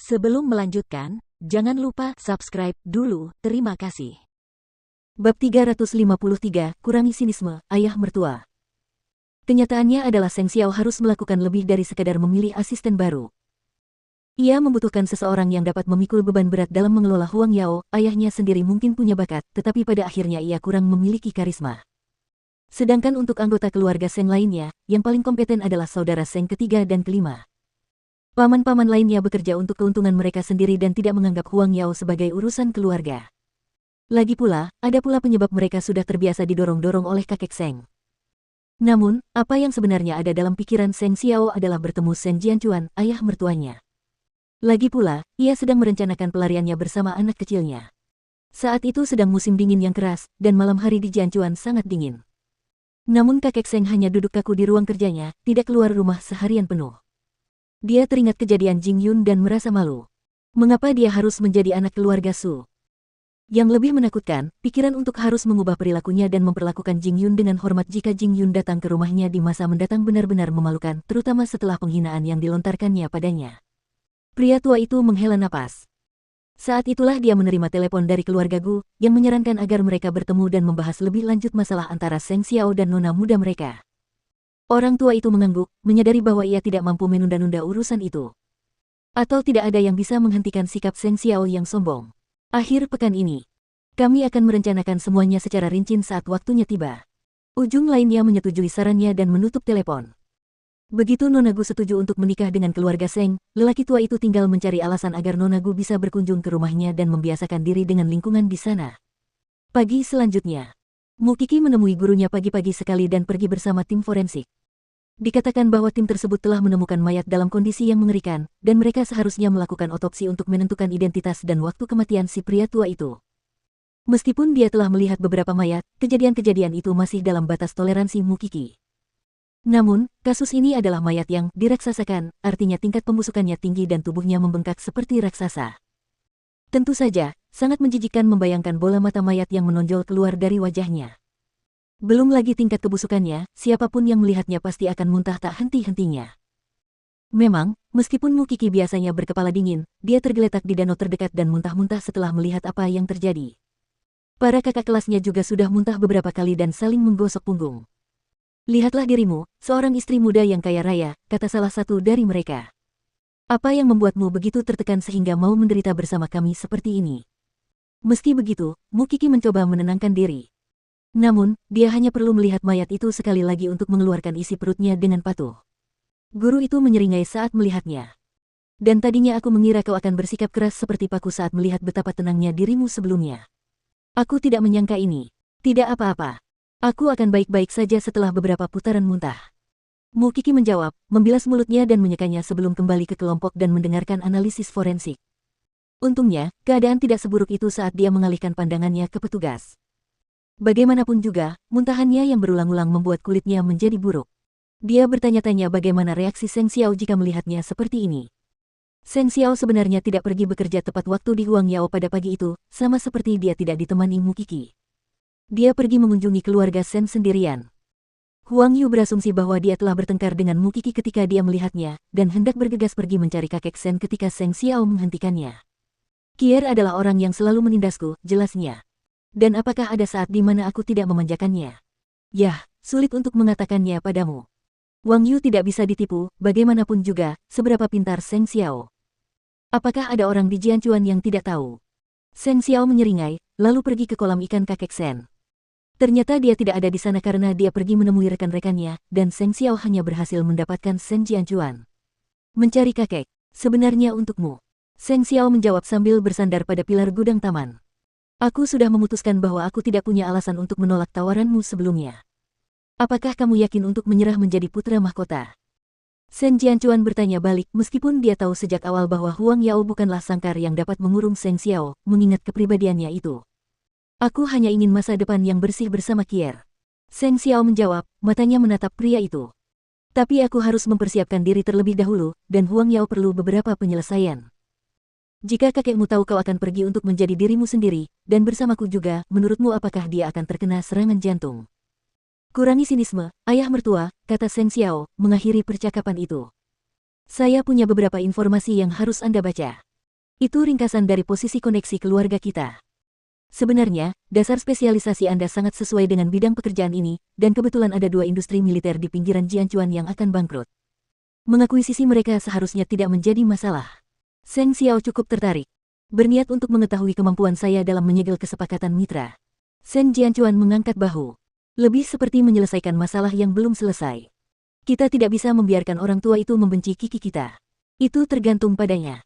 Sebelum melanjutkan, jangan lupa subscribe dulu, terima kasih. Bab 353, Kurangi Sinisme, Ayah Mertua. Kenyataannya adalah Seng Xiao harus melakukan lebih dari sekadar memilih asisten baru. Ia membutuhkan seseorang yang dapat memikul beban berat dalam mengelola Huang Yao. Ayahnya sendiri mungkin punya bakat, tetapi pada akhirnya ia kurang memiliki karisma. Sedangkan untuk anggota keluarga Seng lainnya, yang paling kompeten adalah saudara Seng ketiga dan kelima. Paman-paman lainnya bekerja untuk keuntungan mereka sendiri dan tidak menganggap Huang Yao sebagai urusan keluarga. Lagi pula, ada pula penyebab mereka sudah terbiasa didorong-dorong oleh kakek Seng. Namun, apa yang sebenarnya ada dalam pikiran Seng Xiao adalah bertemu Seng Jianchuan, ayah mertuanya. Lagi pula, ia sedang merencanakan pelariannya bersama anak kecilnya. Saat itu sedang musim dingin yang keras, dan malam hari di Jianchuan sangat dingin. Namun kakek Seng hanya duduk kaku di ruang kerjanya, tidak keluar rumah seharian penuh. Dia teringat kejadian Jing Yun dan merasa malu. Mengapa dia harus menjadi anak keluarga Su? Yang lebih menakutkan, pikiran untuk harus mengubah perilakunya dan memperlakukan Jing Yun dengan hormat jika Jing Yun datang ke rumahnya di masa mendatang benar-benar memalukan, terutama setelah penghinaan yang dilontarkannya padanya. Pria tua itu menghela napas. Saat itulah dia menerima telepon dari keluarga Gu, yang menyarankan agar mereka bertemu dan membahas lebih lanjut masalah antara Seng Xiao dan nona muda mereka. Orang tua itu mengangguk, menyadari bahwa ia tidak mampu menunda-nunda urusan itu. Atau tidak ada yang bisa menghentikan sikap Seng Xiao yang sombong. Akhir pekan ini, kami akan merencanakan semuanya secara rinci saat waktunya tiba. Ujung lainnya menyetujui sarannya dan menutup telepon. Begitu Nona Gu setuju untuk menikah dengan keluarga Seng, lelaki tua itu tinggal mencari alasan agar Nona Gu bisa berkunjung ke rumahnya dan membiasakan diri dengan lingkungan di sana. Pagi selanjutnya, Mu Qi menemui gurunya pagi-pagi sekali dan pergi bersama tim forensik. Dikatakan bahwa tim tersebut telah menemukan mayat dalam kondisi yang mengerikan, dan mereka seharusnya melakukan otopsi untuk menentukan identitas dan waktu kematian si pria tua itu. Meskipun dia telah melihat beberapa mayat, kejadian-kejadian itu masih dalam batas toleransi Mu Qi. Namun, kasus ini adalah mayat yang diraksasakan, artinya tingkat pembusukannya tinggi dan tubuhnya membengkak seperti raksasa. Tentu saja, sangat menjijikkan membayangkan bola mata mayat yang menonjol keluar dari wajahnya. Belum lagi tingkat kebusukannya, siapapun yang melihatnya pasti akan muntah tak henti-hentinya. Memang, meskipun Mu Qi biasanya berkepala dingin, dia tergeletak di danau terdekat dan muntah-muntah setelah melihat apa yang terjadi. Para kakak kelasnya juga sudah muntah beberapa kali dan saling menggosok punggung. Lihatlah dirimu, seorang istri muda yang kaya raya, kata salah satu dari mereka. Apa yang membuatmu begitu tertekan sehingga mau menderita bersama kami seperti ini? Meski begitu, Mu Qi mencoba menenangkan diri. Namun, dia hanya perlu melihat mayat itu sekali lagi untuk mengeluarkan isi perutnya dengan patuh. Guru itu menyeringai saat melihatnya. Dan tadinya aku mengira kau akan bersikap keras seperti paku saat melihat betapa tenangnya dirimu sebelumnya. Aku tidak menyangka ini. Tidak apa-apa. Aku akan baik-baik saja setelah beberapa putaran muntah. Mu Qi menjawab, membilas mulutnya dan menyekanya sebelum kembali ke kelompok dan mendengarkan analisis forensik. Untungnya, keadaan tidak seburuk itu saat dia mengalihkan pandangannya ke petugas. Bagaimanapun juga, muntahannya yang berulang-ulang membuat kulitnya menjadi buruk. Dia bertanya-tanya bagaimana reaksi Seng Xiao jika melihatnya seperti ini. Seng Xiao sebenarnya tidak pergi bekerja tepat waktu di Huang Yao pada pagi itu, sama seperti dia tidak ditemani Mu Qi. Dia pergi mengunjungi keluarga Seng sendirian. Huang Yu berasumsi bahwa dia telah bertengkar dengan Mu Qi ketika dia melihatnya, dan hendak bergegas pergi mencari kakek Seng ketika Seng Xiao menghentikannya. Kier adalah orang yang selalu menindasku, jelasnya. Dan apakah ada saat di mana aku tidak memanjakannya? Yah, sulit untuk mengatakannya padamu. Wang Yu tidak bisa ditipu, bagaimanapun juga, seberapa pintar Seng Xiao. Apakah ada orang di Jianchuan yang tidak tahu? Seng Xiao menyeringai, lalu pergi ke kolam ikan kakek Sen. Ternyata dia tidak ada di sana karena dia pergi menemui rekan-rekannya, dan Seng Xiao hanya berhasil mendapatkan Seng Jianchuan. Mencari kakek, sebenarnya untukmu. Seng Xiao menjawab sambil bersandar pada pilar gudang taman. Aku sudah memutuskan bahwa aku tidak punya alasan untuk menolak tawaranmu sebelumnya. Apakah kamu yakin untuk menyerah menjadi putra mahkota? Seng Jianchuan bertanya balik meskipun dia tahu sejak awal bahwa Huang Yao bukanlah sangkar yang dapat mengurung Seng Xiao, mengingat kepribadiannya itu. Aku hanya ingin masa depan yang bersih bersama Kier. Seng Xiao menjawab, matanya menatap pria itu. Tapi aku harus mempersiapkan diri terlebih dahulu, dan Huang Yao perlu beberapa penyelesaian. Jika kakekmu tahu kau akan pergi untuk menjadi dirimu sendiri, dan bersamaku juga, menurutmu apakah dia akan terkena serangan jantung? Kurangi sinisme, ayah mertua, kata Seng Xiao, mengakhiri percakapan itu. Saya punya beberapa informasi yang harus Anda baca. Itu ringkasan dari posisi koneksi keluarga kita. Sebenarnya, dasar spesialisasi Anda sangat sesuai dengan bidang pekerjaan ini, dan kebetulan ada 2 industri militer di pinggiran Jianchuan yang akan bangkrut. Mengakuisisi mereka seharusnya tidak menjadi masalah. Seng Xiao cukup tertarik. Berniat untuk mengetahui kemampuan saya dalam menyegel kesepakatan mitra. Seng Jianchuan mengangkat bahu. Lebih seperti menyelesaikan masalah yang belum selesai. Kita tidak bisa membiarkan orang tua itu membenci Kiki kita. Itu tergantung padanya.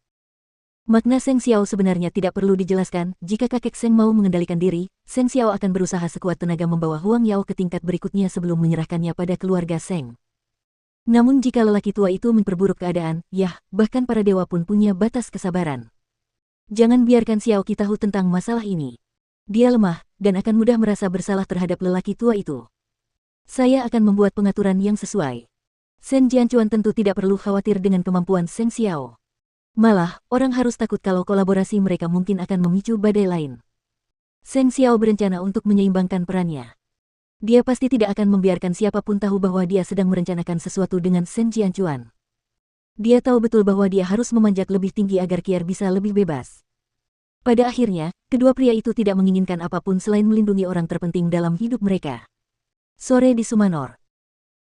Makna Seng Xiao sebenarnya tidak perlu dijelaskan. Jika kakek Seng mau mengendalikan diri, Seng Xiao akan berusaha sekuat tenaga membawa Huang Yao ke tingkat berikutnya sebelum menyerahkannya pada keluarga Seng. Namun jika lelaki tua itu memperburuk keadaan, bahkan para dewa pun punya batas kesabaran. Jangan biarkan Xiao Qi tahu tentang masalah ini. Dia lemah, dan akan mudah merasa bersalah terhadap lelaki tua itu. Saya akan membuat pengaturan yang sesuai. Shen Jianchuan tentu tidak perlu khawatir dengan kemampuan Seng Xiao. Malah, orang harus takut kalau kolaborasi mereka mungkin akan memicu badai lain. Seng Xiao berencana untuk menyeimbangkan perannya. Dia pasti tidak akan membiarkan siapapun tahu bahwa dia sedang merencanakan sesuatu dengan Shen Jianchuan. Dia tahu betul bahwa dia harus memanjat lebih tinggi agar Kier bisa lebih bebas. Pada akhirnya, kedua pria itu tidak menginginkan apapun selain melindungi orang terpenting dalam hidup mereka. Sore di Sumanor.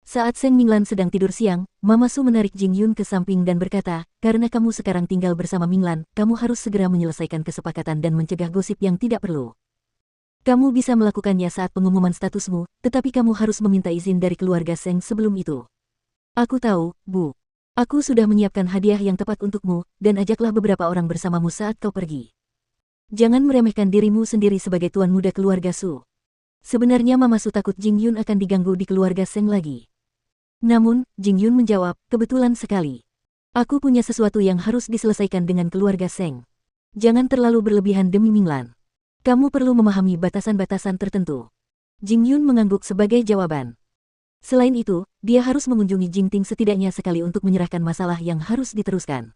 Saat Seng Minglan sedang tidur siang, Mama Su menarik Jing Yun ke samping dan berkata, karena kamu sekarang tinggal bersama Minglan, kamu harus segera menyelesaikan kesepakatan dan mencegah gosip yang tidak perlu. Kamu bisa melakukannya saat pengumuman statusmu, tetapi kamu harus meminta izin dari keluarga Seng sebelum itu. Aku tahu, Bu. Aku sudah menyiapkan hadiah yang tepat untukmu, dan ajaklah beberapa orang bersamamu saat kau pergi. Jangan meremehkan dirimu sendiri sebagai tuan muda keluarga Su. Sebenarnya Mama Su takut Jing Yun akan diganggu di keluarga Seng lagi. Namun, Jing Yun menjawab, kebetulan sekali. Aku punya sesuatu yang harus diselesaikan dengan keluarga Seng. Jangan terlalu berlebihan demi Minglan. Kamu perlu memahami batasan-batasan tertentu. Jing Yun mengangguk sebagai jawaban. Selain itu, dia harus mengunjungi Jing Ting setidaknya sekali untuk menyerahkan masalah yang harus diteruskan.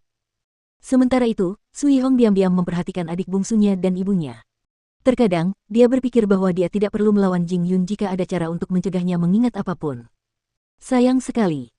Sementara itu, Sui Hong diam-diam memperhatikan adik bungsunya dan ibunya. Terkadang, dia berpikir bahwa dia tidak perlu melawan Jing Yun jika ada cara untuk mencegahnya mengingat apapun. Sayang sekali.